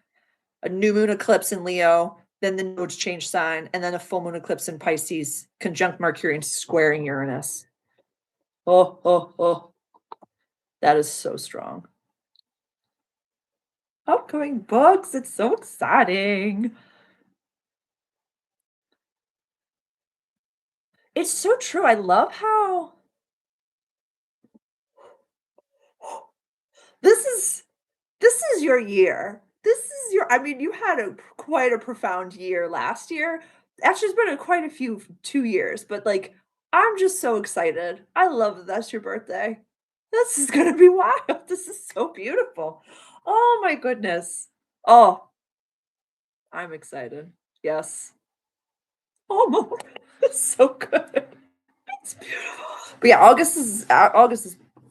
Speaker 1: A new moon eclipse in Leo, then the nodes change sign, and then a full moon eclipse in Pisces, conjunct Mercury and squaring Uranus. Oh, oh, oh. That is so strong. Upcoming books. It's so exciting. It's so true. I love how this is this is your year. This is your I mean, you had quite a profound year last year. Actually, it's been quite a few 2 years, but, like, I'm just so excited. I love that that's your birthday. This is gonna be wild. This is so beautiful. Oh my goodness. Oh, I'm excited. Yes. Oh my it's so good. It's beautiful. But yeah, August is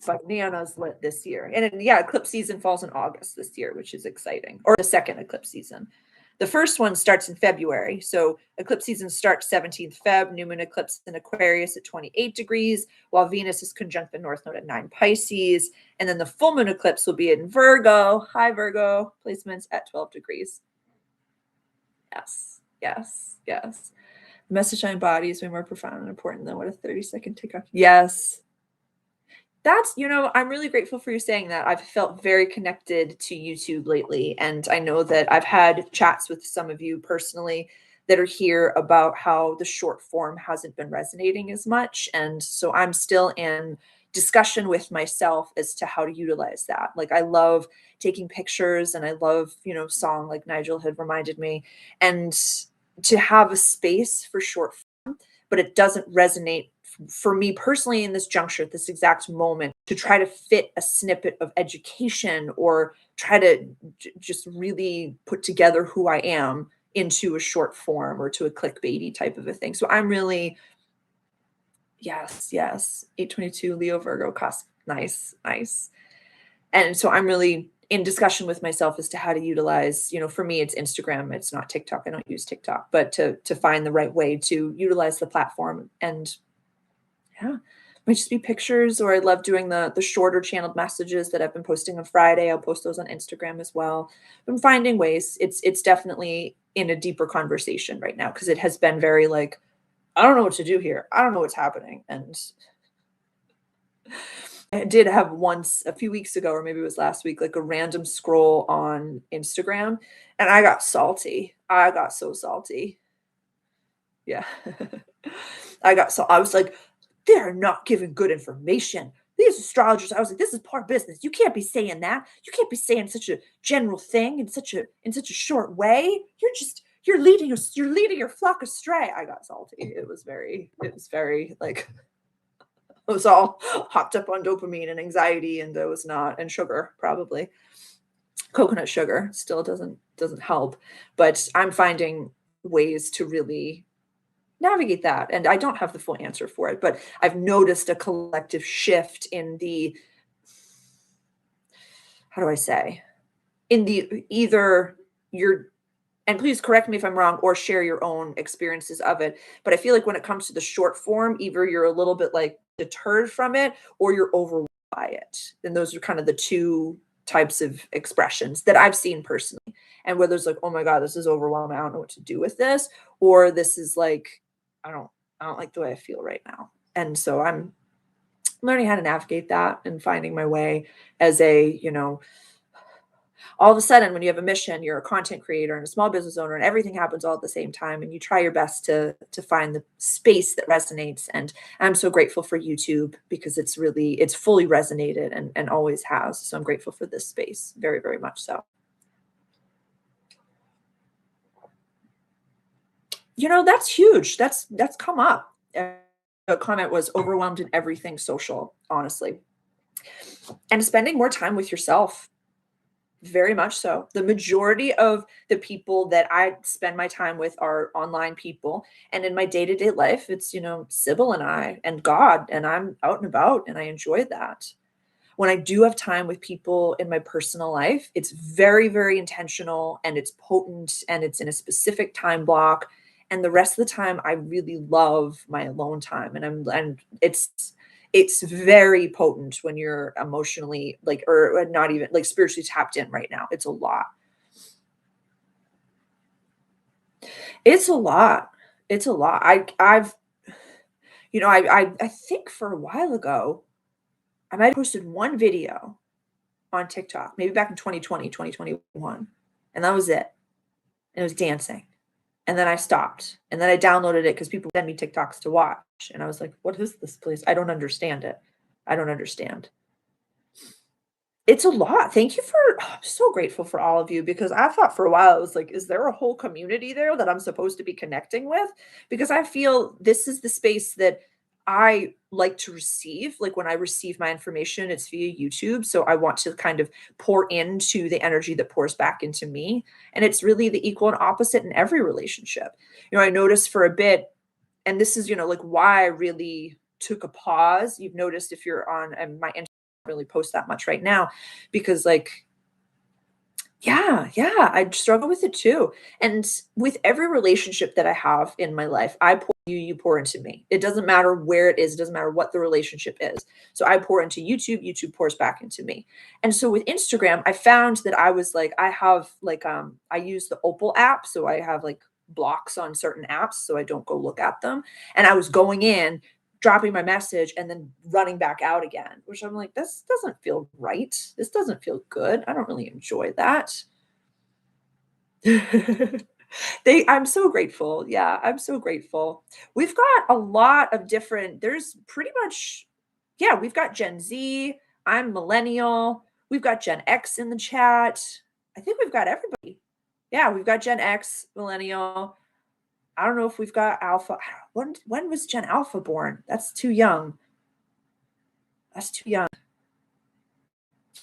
Speaker 1: bananas lit this year. And then, yeah, eclipse season falls in August this year, which is exciting. Or the second eclipse season. The first one starts in February. So eclipse season starts 17th Feb, new moon eclipse in Aquarius at 28 degrees, while Venus is conjunct the North Node at 9 Pisces. And then the full moon eclipse will be in Virgo, high Virgo placements at 12 degrees. Yes, yes, yes. The message I embody is way more profound and important than what a 30-second TikTok. Yes. I'm really grateful for you saying that. I've felt very connected to YouTube lately. And I know that I've had chats with some of you personally that are here about how the short form hasn't been resonating as much. And so I'm still in discussion with myself as to how to utilize that. Like I love taking pictures and I love, song like Nigel had reminded me. And to have a space for short form, but it doesn't resonate for me personally in this juncture, at this exact moment, to try to fit a snippet of education or try to just really put together who I am into a short form or to a clickbaity type of a thing. So I'm really, yes, yes, 822 Leo Virgo cost. Nice, nice. And so I'm really in discussion with myself as to how to utilize, for me, it's Instagram. It's not TikTok. I don't use TikTok, but to find the right way to utilize the platform. And yeah, Might just be pictures, or I love doing the shorter channeled messages that I've been posting on Friday. I'll post those on Instagram as well. I'm finding ways. It's definitely in a deeper conversation right now because it has been very like, I don't know what to do here. I don't know what's happening. And I did have once a few weeks ago, or maybe it was last week, like a random scroll on Instagram, and I got salty. I got so salty. Yeah. I was like, "They're not giving good information. These astrologers," I was like, "This is poor business. You can't be saying that. You can't be saying such a general thing in such a short way. You're leading your flock astray." I got salty. It was very like I was all hopped up on dopamine and anxiety, and I was not, and sugar probably. Coconut sugar still doesn't help, but I'm finding ways to really navigate that, and I don't have the full answer for it, but I've noticed a collective shift in the, how do I say, in the either you're, and please correct me if I'm wrong or share your own experiences of it, but I feel like when it comes to the short form, either you're a little bit like deterred from it or you're overwhelmed by it. And those are kind of the two types of expressions that I've seen personally. And whether it's like, oh my God, this is overwhelming, I don't know what to do with this, or this is like, I don't I don't like the way I feel right now. And so I'm learning how to navigate that and finding my way as a, all of a sudden when you have a mission, you're a content creator and a small business owner and everything happens all at the same time and you try your best to find the space that resonates. And I'm so grateful for YouTube because it's fully resonated and always has. So I'm grateful for this space very, very much so. That's huge. That's come up. The comment was overwhelmed in everything social, honestly. And spending more time with yourself. Very much so. The majority of the people that I spend my time with are online people. And in my day-to-day life, it's, Sybil and I and God, and I'm out and about and I enjoy that. When I do have time with people in my personal life, it's very, very intentional and it's potent and it's in a specific time block. And the rest of the time, I really love my alone time. And it's very potent when you're emotionally like, or not even like spiritually tapped in right now. It's a lot. It's a lot. It's a lot. I think for a while ago, I might have posted one video on TikTok, maybe back in 2020, 2021, and that was it. And it was dancing. And then I stopped. And then I downloaded it because people send me TikToks to watch. And I was like, what is this place? I don't understand it. I don't understand. It's a lot. Thank you for I'm so grateful for all of you because I thought for a while, I was like, is there a whole community there that I'm supposed to be connecting with? Because I feel this is the space that I like to receive. Like when I receive my information, it's via YouTube. So I want to kind of pour into the energy that pours back into me. And it's really the equal and opposite in every relationship. I noticed for a bit, and this is, like why I really took a pause. You've noticed if you're on my really post that much right now because like yeah, I struggle with it too. And with every relationship that I have in my life, I pour you, you pour into me. It doesn't matter where it is, it doesn't matter what the relationship is. So I pour into YouTube, YouTube pours back into me. And so with Instagram, I found that I was like, I have like I use the Opal app. So I have like blocks on certain apps so I don't go look at them. And I was going in, dropping my message and then running back out again, which I'm like, this doesn't feel right. This doesn't feel good. I don't really enjoy that. I'm so grateful. Yeah, I'm so grateful. We've got a lot of different, there's pretty much, yeah, we've got Gen Z. I'm millennial. We've got Gen X in the chat. I think we've got everybody. Yeah, we've got Gen X, millennial. I don't know if we've got alpha. When was Gen Alpha born? That's too young. That's too young.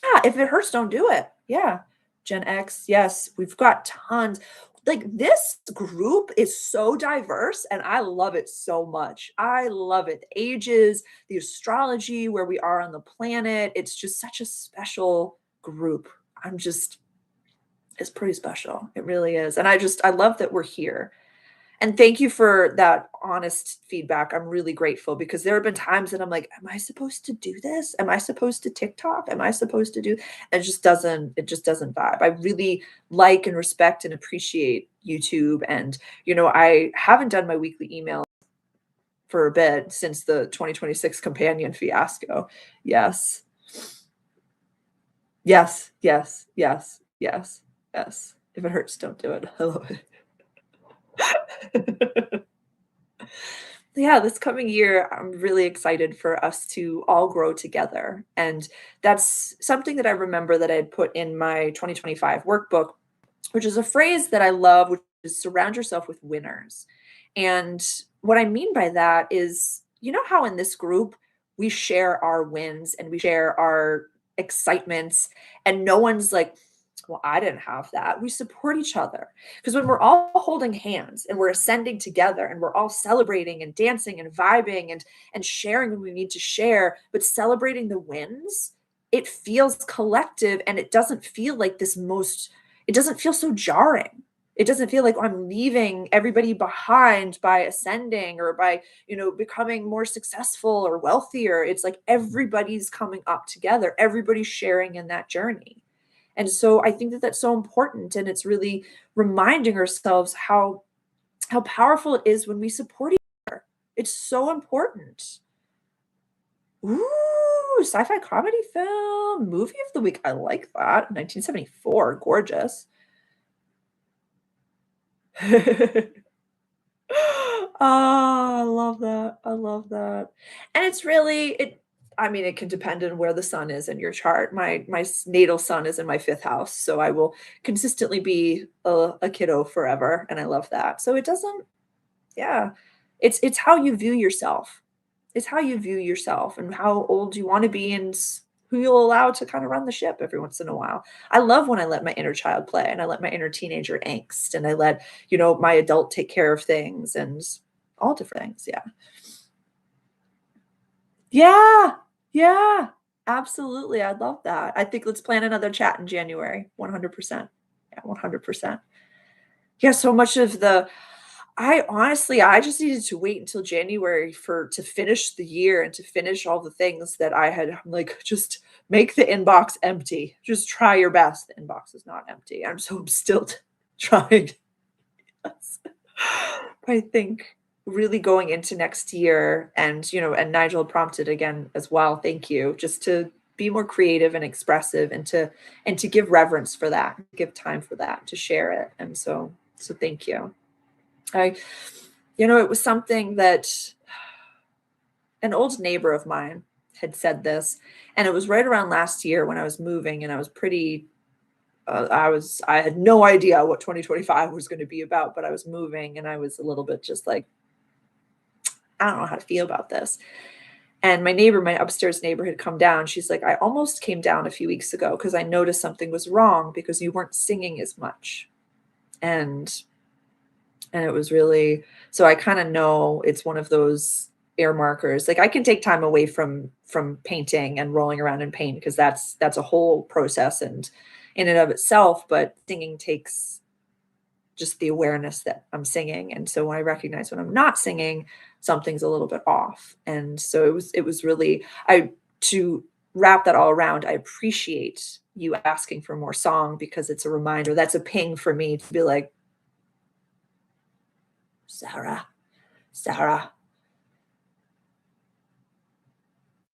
Speaker 1: Yeah, if it hurts, don't do it. Yeah. Gen X, yes, we've got tons. Like this group is so diverse and I love it so much. I love it. The ages, the astrology, where we are on the planet. It's just such a special group. It's pretty special. It really is. And I love that we're here. And thank you for that honest feedback. I'm really grateful because there have been times that I'm like, "Am I supposed to do this? Am I supposed to TikTok? Am I supposed to do" it just doesn't vibe. I really like and respect and appreciate YouTube, and, I haven't done my weekly email for a bit since the 2026 companion fiasco. Yes. Yes, yes, yes, yes, yes. If it hurts, don't do it. I love it. Yeah, this coming year, I'm really excited for us to all grow together. And that's something that I remember that I had put in my 2025 workbook, which is a phrase that I love, which is surround yourself with winners. And what I mean by that is, you know how in this group we share our wins and we share our excitements, and no one's like, well, I didn't have that. We support each other. Because when we're all holding hands and we're ascending together and we're all celebrating and dancing and vibing and sharing when we need to share, but celebrating the wins, it feels collective and it doesn't feel like it doesn't feel so jarring. It doesn't feel like I'm leaving everybody behind by ascending or by, becoming more successful or wealthier. It's like everybody's coming up together, everybody's sharing in that journey. And so I think that that's so important, and it's really reminding ourselves how powerful it is when we support each other. It's so important. Ooh, sci-fi comedy film, movie of the week. I like that. 1974, gorgeous. Oh, I love that. I love that. And it's really it I mean, it can depend on where the sun is in your chart. My natal sun is in my 5th house, so I will consistently be a kiddo forever, and I love that. So it doesn't yeah. It's how you view yourself. It's how you view yourself and how old you wanna be and who you'll allow to kinda run the ship every once in a while. I love when I let my inner child play and I let my inner teenager angst and I let, my adult take care of things and all different things, yeah. Yeah, yeah, absolutely, I love that. I think let's plan another chat in January, 100%. Yeah, 100%. Yeah, so much of the I honestly I just needed to wait until January for to finish the year and to finish all the things that I had I'm like, "Just make the inbox empty. Just try your best." The inbox is not empty. I'm still trying. Yes. I think really going into next year and Nigel prompted again as well, thank you, just to be more creative and expressive and to give reverence for that, give time for that, to share it. And so thank you. I it was something that an old neighbor of mine had said this, and it was right around last year when I was moving and I was pretty I had no idea what 2025 was going to be about, but I was moving and I was a little bit just like, I don't know how to feel about this. And my neighbor, my upstairs neighbor had come down. She's like, I almost came down a few weeks ago because I noticed something was wrong because you weren't singing as much. And and it was really so I kind of know it's one of those air markers. Like I can take time away from painting and rolling around in paint because that's a whole process and in and of itself, but singing takes just the awareness that I'm singing. And so when I recognize when I'm not singing, something's a little bit off. And so it was really I to wrap that all around, I appreciate you asking for more song because it's a reminder. That's a ping for me to be like, Sarah, Sarah,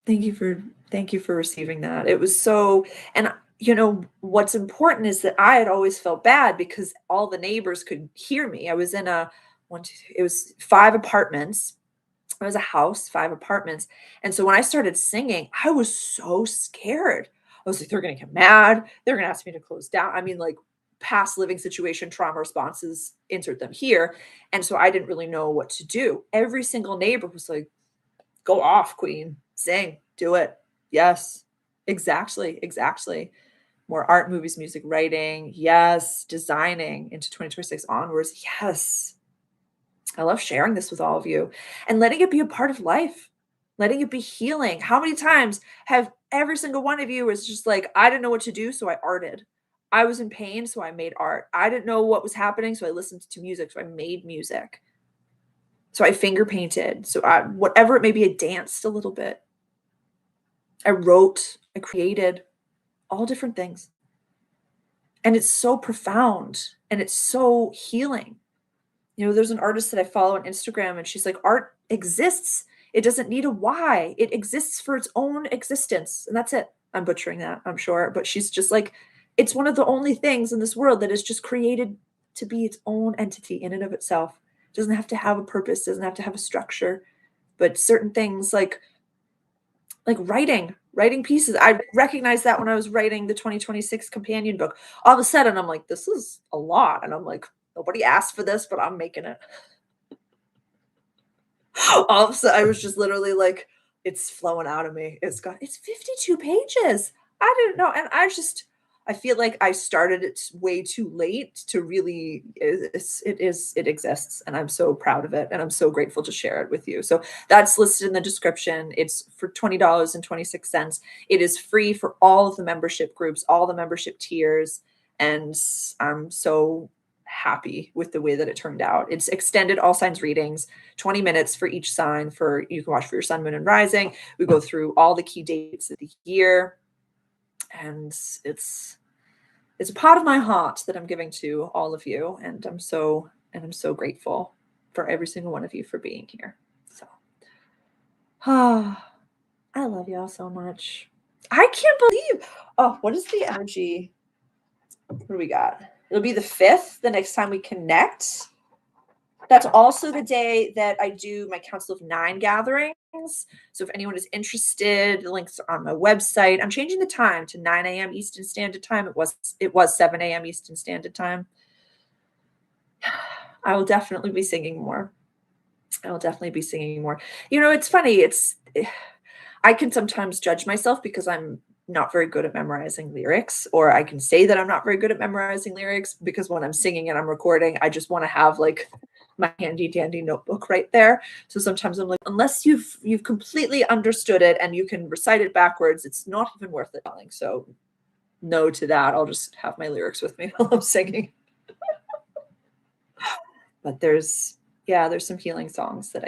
Speaker 1: thank you for thank you for receiving that. It was so and what's important is that I had always felt bad because all the neighbors could hear me. I was in a 1, 2, 3, it was 5 apartments. It was a house, 5 apartments. And so when I started singing, I was so scared. I was like, they're gonna get mad. They're gonna ask me to close down. I mean, like past living situation trauma responses, insert them here. And so I didn't really know what to do. Every single neighbor was like, go off, queen. Sing. Do it. Yes. Exactly. Exactly. More art, movies, music, writing. Yes. Designing into 2026 onwards. Yes. I love sharing this with all of you and letting it be a part of life, letting it be healing. How many times have every single one of you is just like, I didn't know what to do, so I arted. I was in pain, so I made art. I didn't know what was happening, so I listened to music, so I made music. So I finger painted. So I, whatever it may be, I danced a little bit. I wrote, I created, all different things. And it's so profound and it's so healing. There's an artist that I follow on Instagram and she's like, art exists. It doesn't need a why. It exists for its own existence. And that's it. I'm butchering that, I'm sure. But she's just like, it's one of the only things in this world that is just created to be its own entity in and of itself. It doesn't have to have a purpose, doesn't have to have a structure. But certain things like writing pieces. I recognized that when I was writing the 2026 companion book. All of a sudden, I'm like, this is a lot. And I'm like, nobody asked for this, but I'm making it. All of a sudden, I was just literally like, it's flowing out of me. It's 52 pages. I didn't know. And I feel like I started it way too late to really, it exists. And I'm so proud of it. And I'm so grateful to share it with you. So that's listed in the description. It's for $20.26. It is free for all of the membership groups, all the membership tiers. And I'm so happy with the way that it turned out. It's extended all signs readings, 20 minutes for each sign you can watch for your sun, moon, and rising. We go through all the key dates of the year. And it's a part of my heart that I'm giving to all of you. And I'm so grateful for every single one of you for being here. So I love y'all so much. I can't believe, what is the energy? What do we got? It'll be the 5th, the next time we connect. That's also the day that I do my Council of 9 gatherings. So if anyone is interested, the links are on my website. I'm changing the time to 9 a.m. Eastern Standard Time. It was 7 a.m. Eastern Standard Time. I will definitely be singing more. It's funny. I can sometimes judge myself because I'm not very good at memorizing lyrics, or I can say that I'm not very good at memorizing lyrics because when I'm singing and I'm recording, I just want to have like my handy dandy notebook right there. So sometimes I'm like, unless you've completely understood it and you can recite it backwards, it's not even worth it. So no to that. I'll just have my lyrics with me while I'm singing. But there's some healing songs that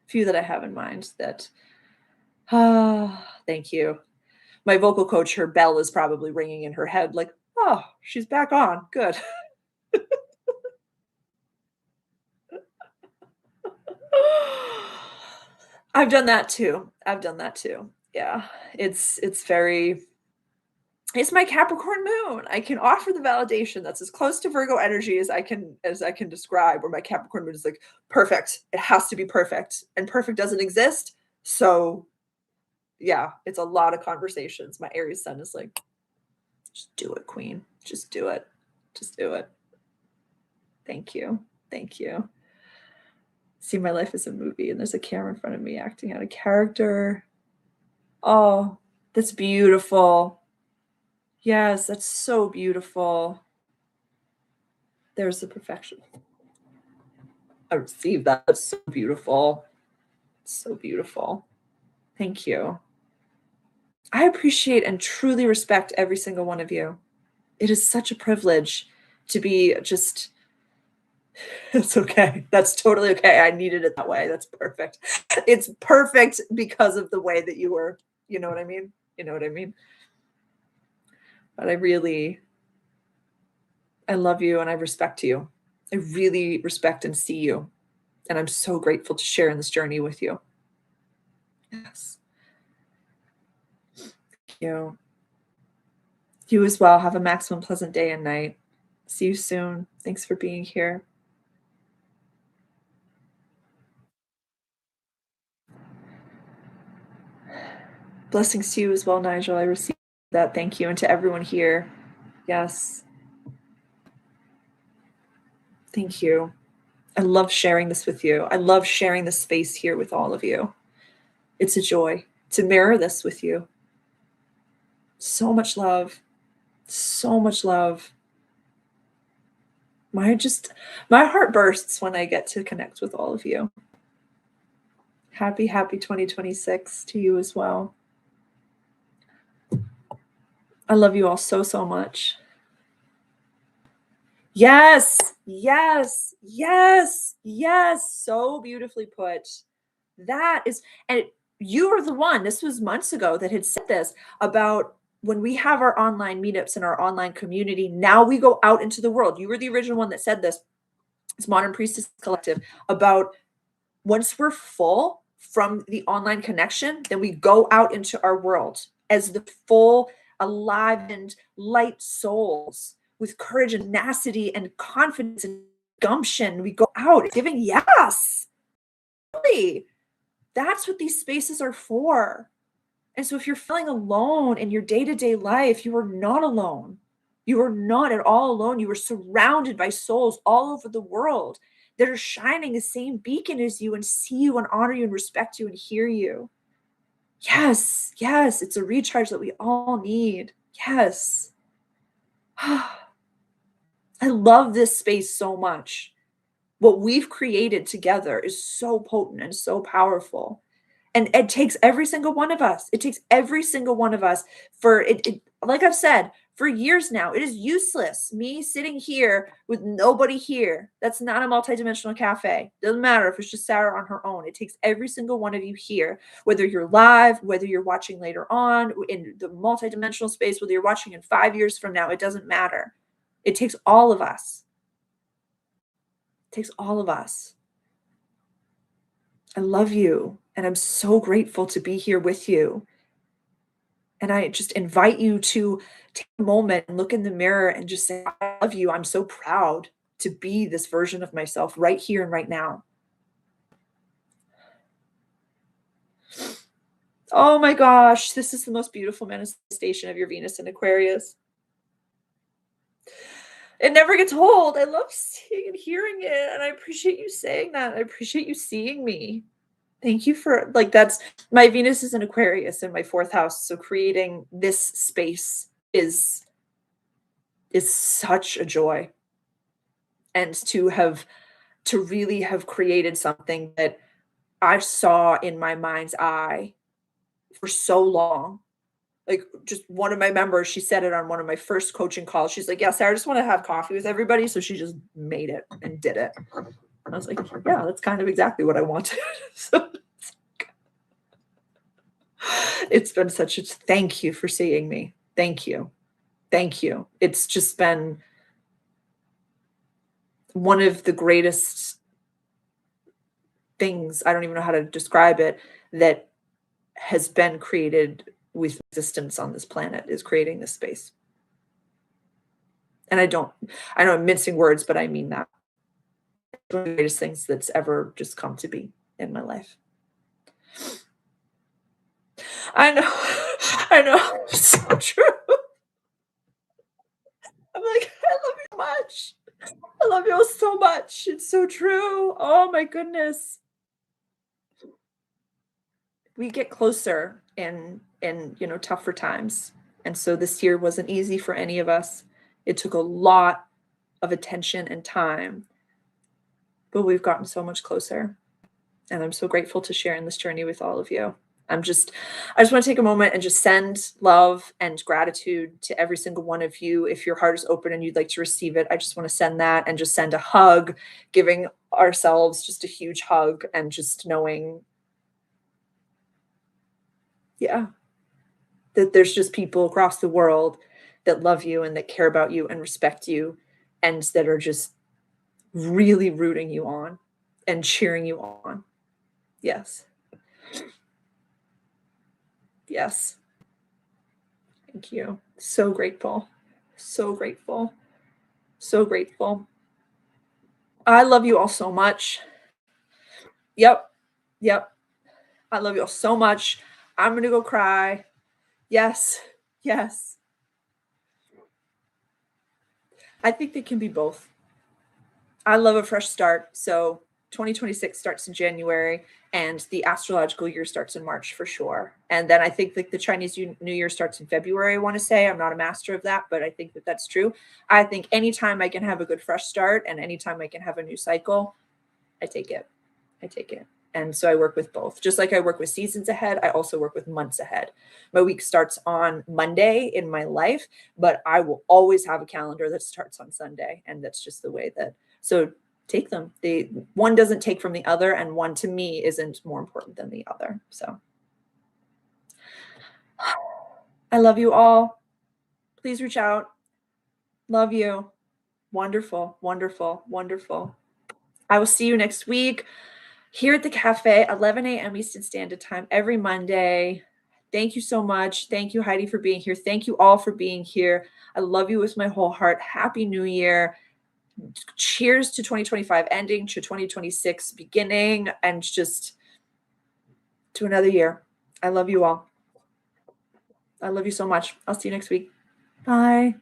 Speaker 1: few that I have in mind that, thank you. My vocal coach, her bell is probably ringing in her head like, oh, she's back on. Good. I've done that too. Yeah. It's my Capricorn moon. I can offer the validation that's as close to Virgo energy as I can describe, where my Capricorn moon is like perfect. It has to be perfect. And perfect doesn't exist. So yeah, it's a lot of conversations. My Aries sun is like, just do it, queen. Just do it. Just do it. Thank you. See, my life is a movie and there's a camera in front of me acting out a character. Oh, that's beautiful. Yes, that's so beautiful. There's the perfection. I received that. That's so beautiful. So beautiful. Thank you. I appreciate and truly respect every single one of you. It is such a privilege to be just, it's okay. That's totally okay. I needed it that way. That's perfect. It's perfect because of the way that you were, you know what I mean? But I love you and I respect you. I really respect and see you. And I'm so grateful to share in this journey with you. Yes. Thank you. You as well. Have a maximum pleasant day and night. See you soon. Thanks for being here. Blessings to you as well, Nigel. I received that. Thank you. And to everyone here. Yes. Thank you. I love sharing this with you. I love sharing this space here with all of you. It's a joy to mirror this with you. So much love. So much love. My heart bursts when I get to connect with all of you. Happy 2026 to you as well. I love you all so much. Yes, yes, yes, yes. So beautifully put. That is, and you were the one, this was months ago, that had said this about when we have our online meetups and our online community, now we go out into the world. You were the original one that said this. It's Modern Priestess Collective, about once we're full from the online connection, then we go out into our world as the full, alive, and light souls with courage and tenacity and confidence and gumption. We go out giving yes. Really. That's what these spaces are for. And so if you're feeling alone in your day-to-day life, you are not alone. You are not at all alone. You are surrounded by souls all over the world that are shining the same beacon as you and see you and honor you and respect you and hear you. Yes, yes, it's a recharge that we all need. Yes. I love this space so much. What we've created together is so potent and so powerful. And it takes every single one of us. It takes every single one of us for it, like I've said, for years now, it is useless me sitting here with nobody here. That's not a multidimensional cafe. Doesn't matter if it's just Sarah on her own. It takes every single one of you here, whether you're live, whether you're watching later on in the multidimensional space, whether you're watching in 5 years from now, it doesn't matter. It takes all of us. It takes all of us. I love you, and I'm so grateful to be here with you. And I just invite you to take a moment and look in the mirror and just say, I love you. I'm so proud to be this version of myself right here and right now. Oh my gosh, this is the most beautiful manifestation of your Venus in Aquarius. It never gets old. I love seeing and hearing it. And I appreciate you saying that. I appreciate you seeing me. Thank you for, like, that's my Venus is in Aquarius in my 4th house. So creating this space is such a joy. And to really have created something that I saw in my mind's eye for so long. Like, just one of my members, she said it on one of my first coaching calls. She's like, yeah, Sarah, I just want to have coffee with everybody. So she just made it and did it. And I was like, yeah, that's kind of exactly what I wanted. So it's been such a thank you for seeing me. Thank you. Thank you. It's just been one of the greatest things, I don't even know how to describe it, that has been created with existence on this planet, is creating this space. And I know I'm mincing words, but I mean that. It's one of the greatest things that's ever just come to be in my life. I know. I know. It's so true. I'm like, I love you so much. I love you all so much. It's so true. Oh my goodness. We get closer in tougher times. And so this year wasn't easy for any of us. It took a lot of attention and time, but we've gotten so much closer. And I'm so grateful to share in this journey with all of you. I just want to take a moment and just send love and gratitude to every single one of you. If your heart is open and you'd like to receive it, I just want to send that and just send a hug, giving ourselves just a huge hug and just knowing, yeah, that there's just people across the world that love you and that care about you and respect you and that are just really rooting you on and cheering you on. Yes. Yes. Thank you. So grateful. So grateful. So grateful. I love you all so much. Yep. Yep. I love you all so much. I'm going to go cry. Yes. Yes. I think they can be both. I love a fresh start. So 2026 starts in January and the astrological year starts in March for sure. And then I think like the Chinese New Year starts in February, I want to say. I'm not a master of that, but I think that that's true. I think anytime I can have a good fresh start and anytime I can have a new cycle, I take it. I take it. And so I work with both. Just like I work with seasons ahead, I also work with months ahead. My week starts on Monday in my life, but I will always have a calendar that starts on Sunday. And that's just the way that, so take them. They, one doesn't take from the other, and one to me isn't more important than the other. So I love you all. Please reach out. Love you. Wonderful, wonderful, wonderful. I will see you next week here at the cafe, 11 a.m. Eastern Standard Time every Monday. Thank you so much. Thank you, Heidi, for being here. Thank you all for being here. I love you with my whole heart. Happy New Year. Cheers to 2025 ending, to 2026 beginning, and just to another year. I love you all. I love you so much. I'll see you next week. Bye.